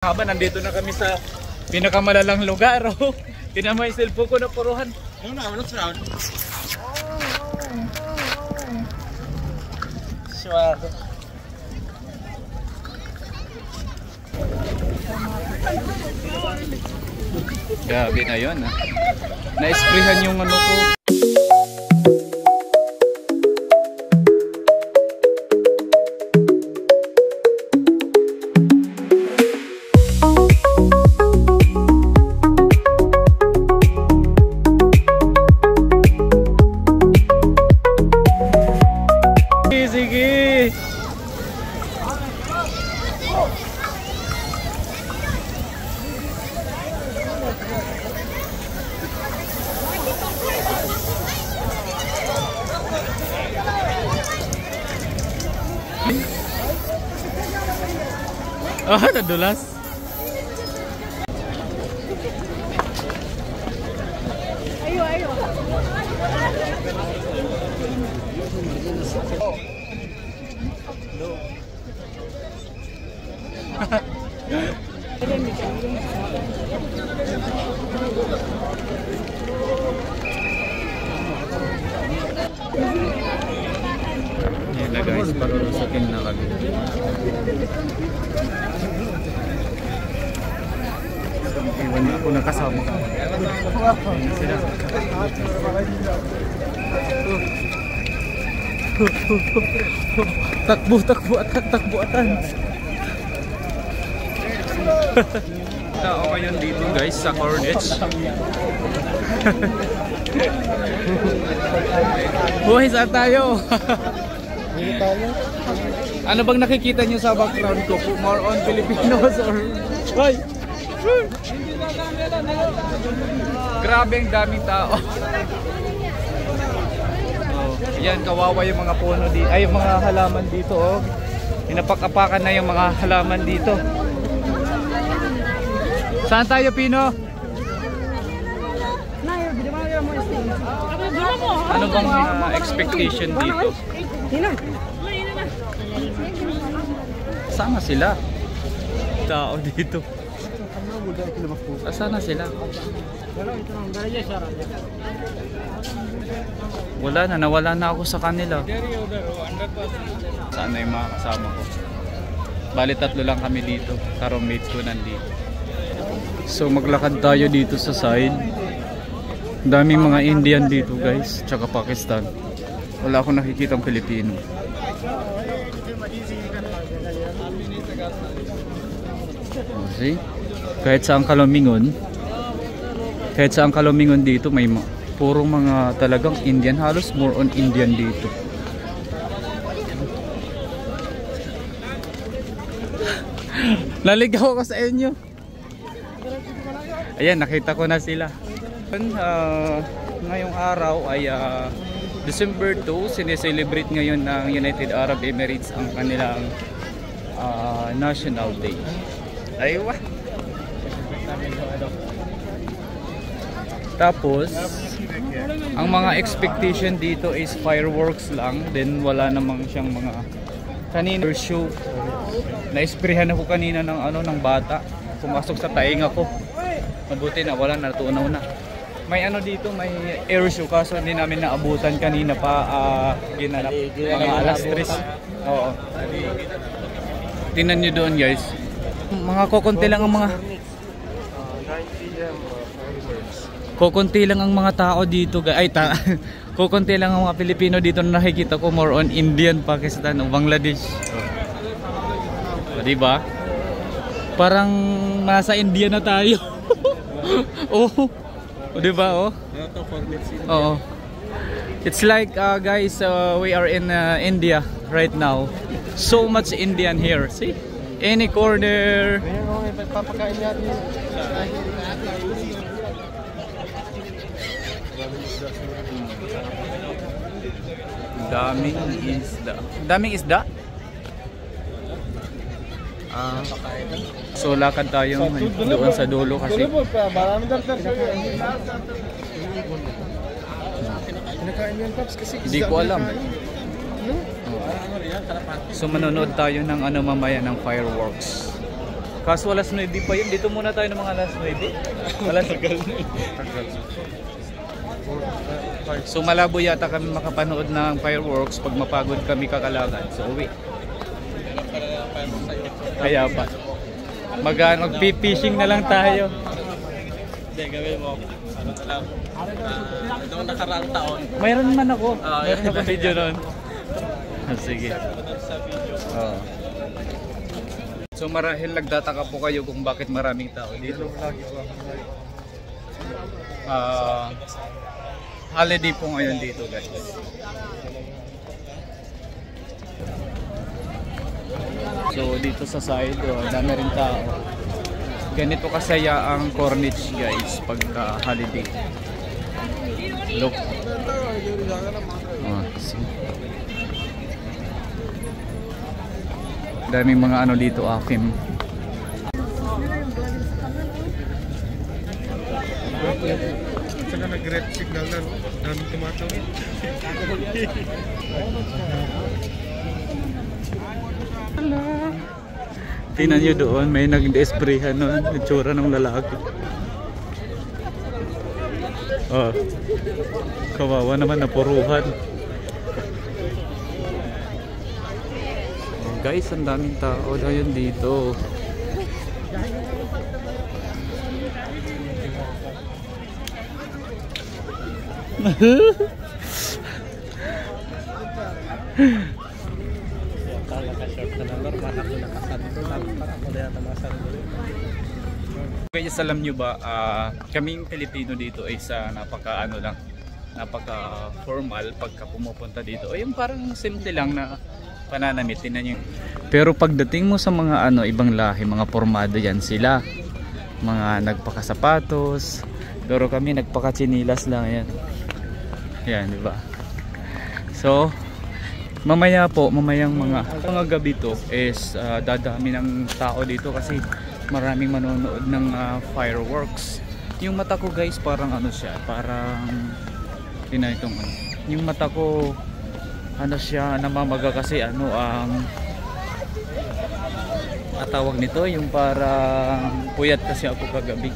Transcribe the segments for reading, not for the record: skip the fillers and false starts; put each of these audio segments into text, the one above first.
Haba, nandito na kami sa pinakamalalang lugar. Oh. Tinan mo yung cellphone ko na puruhan. Swag. Grabe na yun. Na-sprayhan yung ano ko. Oh, nadulas. Ayo, ayo. Yan na guys, parulusukin na kami. Iwan niyo ako nakasama ka. Sila. Takbo, takbo, takbuatan. Tao ngayon dito guys sa Cornets. Buhay, saan tayo? Ano bang nakikita nyo sa background ko? More on Filipinos or... Ay! Grabe ang daming tao. Oh, yan, kawawa yung mga puno dito. Ay, yung mga halaman dito. Oh. Inapak-apakan na yung mga halaman dito. Saan tayo, Pino? Ano bang expectation dito? Sama sila. Tao dito. Sana sila. Wala na, nawala na ako sa kanila. Sana yung mga kasama ko. Bali tatlo lang kami dito. Ka-roommate ko nandito. So maglakad tayo dito sa side. Daming mga Indian dito guys, tsaka Pakistan. Wala akong nakikitang Pilipino. See? Kahit saan ka lumingon dito may puro mga talagang Indian, halos more on Indian dito. Naligaw ako sa inyo. Ayan, nakita ko na sila. Ngayong araw ay December 2, sineselebrate ngayon ng United Arab Emirates ang kanilang National Day. Aywa. Tapos ang mga expectation dito is fireworks lang, then wala namang siyang mga kanina show. Na-sprayhan ako kanina ng ng bata. Pumasok sa tainga ko. Mabuti na wala, natunaw na. May dito, may air show kaso hindi namin naabutan kanina pa ginanap. Mga alas 3. Oo. Tingnan niyo doon guys. Mga kokonti lang ang mga kokonti lang ang mga tao dito guys. Ay kokonti lang ang mga Pilipino dito na nakikita ko, more on Indian, Pakistan o Bangladesh. O, diba? Parang nasa India na tayo. Oh. O, diba oh? Oo. It's like guys, we are in India right now. So much Indian here. See? Any corner. Daming isda. Daming isda? So lakad tayo doon sa dulo kasi hindi ko alam. So manonood tayo ng mamaya ng fireworks. Kaso alas 9 pa yun. Dito muna tayo ng mga alas 9. Alas tagal. So malabo yata kami makapanood ng fireworks pag mapagod kami kakalakad. So uwi. Kaya pa. Mag-fishing na lang tayo. Hindi, gawin mo. Ano na lang. Noong nakaraang taon. Mayroon man ako. Mayroon ako video nun. Sige. So marahil nagtataka po kayo kung bakit maraming tao dito. Holiday po ngayon dito, guys. So dito sa side, dami rin tao. Ganito kasaya ang Corniche, guys, pagka holiday. Look. Daming mga ano dito, akim. Saka nag-red signal na, no? Daming tumatawid. Tingnan nyo doon, may nag-esprehan nun, itsura ng lalaki. Oh, kawawa naman, napuruhan. Oh, guys, ang daming tao dahil dito. Guys, alam nyo ba, kaming Pilipino dito ay sa napaka formal pagka pumupunta dito. O yung parang simple lang na pananamit, tingnan nyo. Pero pagdating mo sa mga ibang lahi, mga formado yan sila. Mga nagpakasapatos. Pero kami nagpakatsinilas lang yan. Yan, di ba? So, mamayang mga gabi to is dadami ng tao dito kasi maraming manonood ng fireworks. Yung mata ko, guys, parang siya, parang tinaytong yung mata ko siya, namamaga kasi tawag nito, yung parang puyat kasi ako kagabi.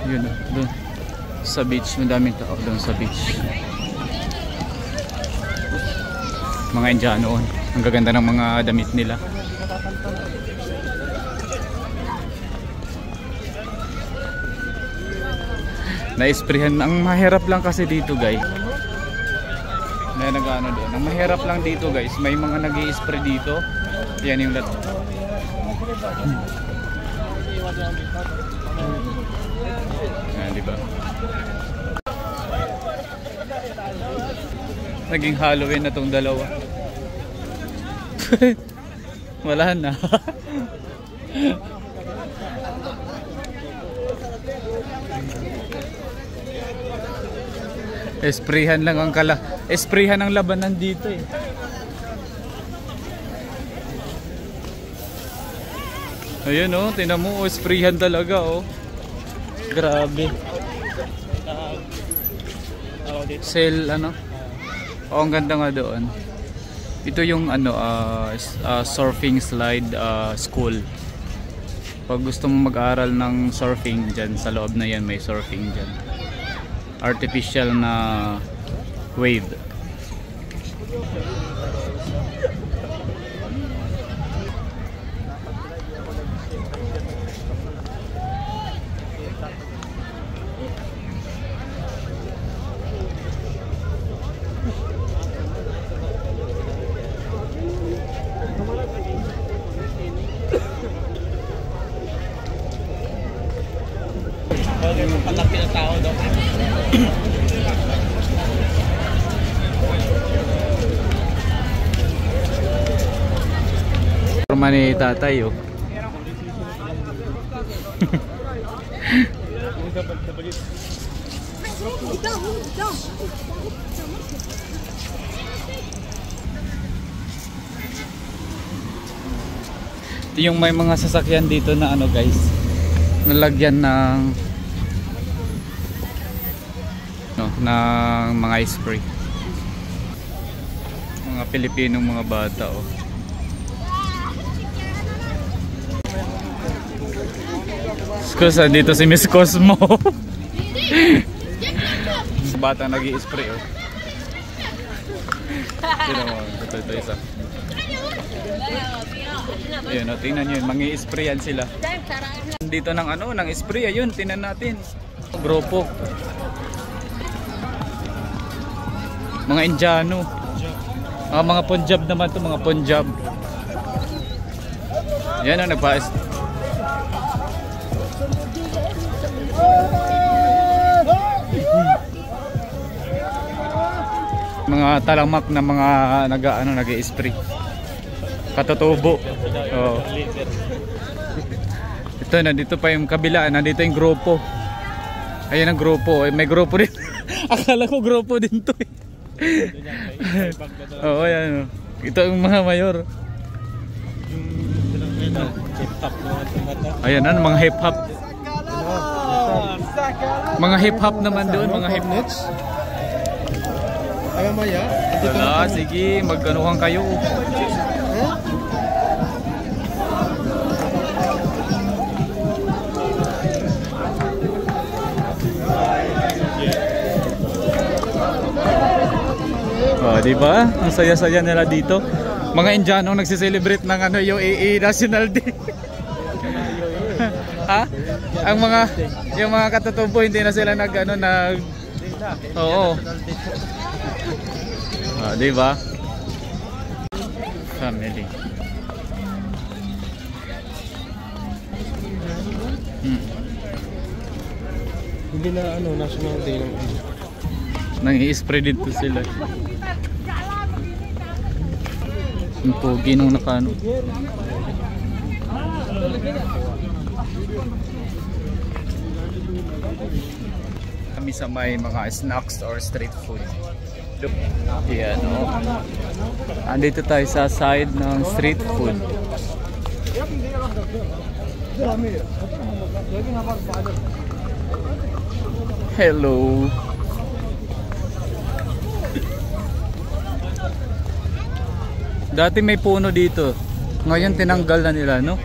Yun, doon sa beach, madaming tao doon sa beach. Mga Indiano, ang gaganda ng mga damit nila. Na-esprehan. Ang mahirap lang kasi dito, guys, na doon. Ang mahirap lang dito, guys, may mga nag-i-spray dito. Yan yung diba? Naging Halloween na tong dalawa. Wala na. Esprehan lang ang esprehan ang labanan dito eh. Ayun oh, tinan mo, esprehan talaga oh. Grabe. Sale oh, ang ganda nga doon. Ito yung surfing slide school. Pag gusto mo mag-aral ng surfing dyan, sa loob na yan may surfing dyan. Artificial na wave. Palaki na tao daw. Forma ni tatay oh. Ito yung may mga sasakyan dito na guys, nalagyan ng ng mga spray, mga Pilipinong mga bata, oh. Excuse, dito si Miss Cosmo. Bata nag-i-spray, oh. Sino mo? Ito isa. Ayun, oh, tingnan nyo yun. Mangi-sprayan sila. Dito ng ano, ng spray. Ayun, tingnan natin. Grupo. Mga Indiano. Mga Punjab naman to, mga Punjab. Yan ang nagpa mga talamak na mga nag-i-spray. Katutubo. Oh. Ito, nandito pa yung kabila, nandito yung grupo. Ayan ang grupo, may grupo din. Akala ko grupo din to, eh. Oo, ayan. Ito yung mga mayor. Ayan na, mga hip-hop. Mga hip-hop naman doon, mga hip-notes. Wala, sige, magkanuhan kayo. Oh, di ba? Ang saya-saya nila dito. Mga Indiano nagse-celebrate ng ano, UAE National Day. Ha? Yung mga katutubo hindi na sila Oo. Ah, di ba? Family. Hindi na National Day ng nang-i-spray dito sila. Ang pogi nung nakano. Kami sa may mga snacks or street food. Yan, oh. Andito tayo sa side ng street food. Hello. Dati may puno dito. Ngayon tinanggal na nila, no?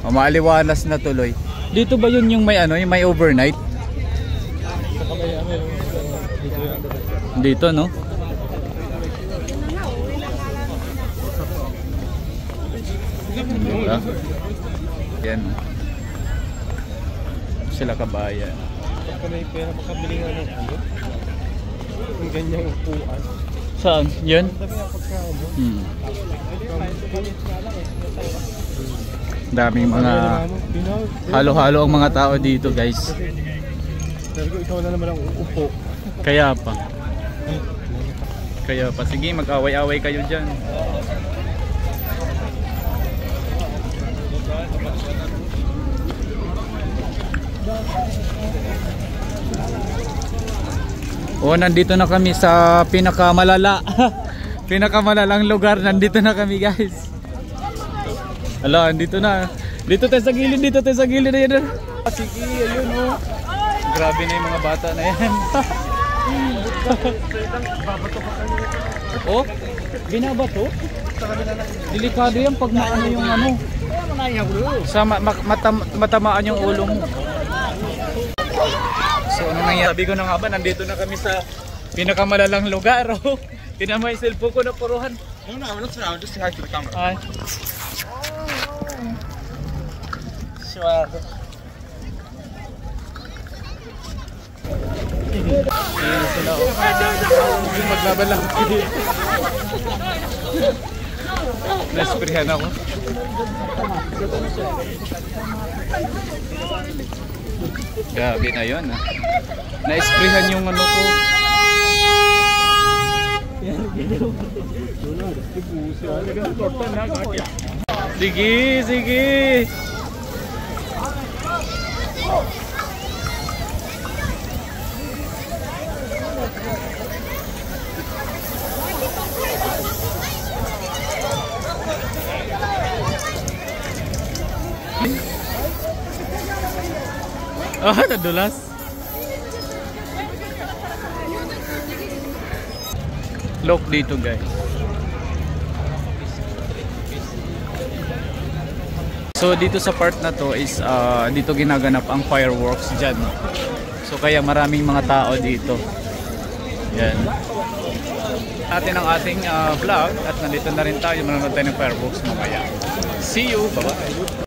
Maaliwalas na tuloy. Dito ba yun yung may yung may overnight? Dito, no? Yan. Sila kabayan. Pag may pera makabili nga ng yung ganyang upuan. Saan? Yan? Daming mga halo-halo ang mga tao dito, guys. Pero ikaw na naman ang upo. Kaya pa. Sige, mag-away-away kayo dyan. Oh, nandito na kami sa pinakamalalang lugar. Nandito na kami, guys. Ala, nandito na. Dito tayo sa gilid, Ayan. Sige, ayun, oh. Grabe na yung mga bata na yan. Oh, binabato? Delikado yan pag maano yung sa matamaan yung ulo mo. So ano nangyari? Sabi ko na nga ba, nandito na kami sa pinakamalalang lugar. Oh. Tinan mo yung cellphone ko na puruhan. No, I'm not around. Just say hi to the camera. Sure. Maglaban lang. Nasprihan ako. Grabe na yun, ha. Na-sprayan yung ano ko. Sige. Oh, nadulas. Look dito, guys. So dito sa part na to is dito ginaganap ang fireworks dyan. So kaya maraming mga tao dito. Yan. Atin ang ating vlog at nandito na rin tayo. Manonood tayo ng fireworks mamaya. See you! Bye-bye!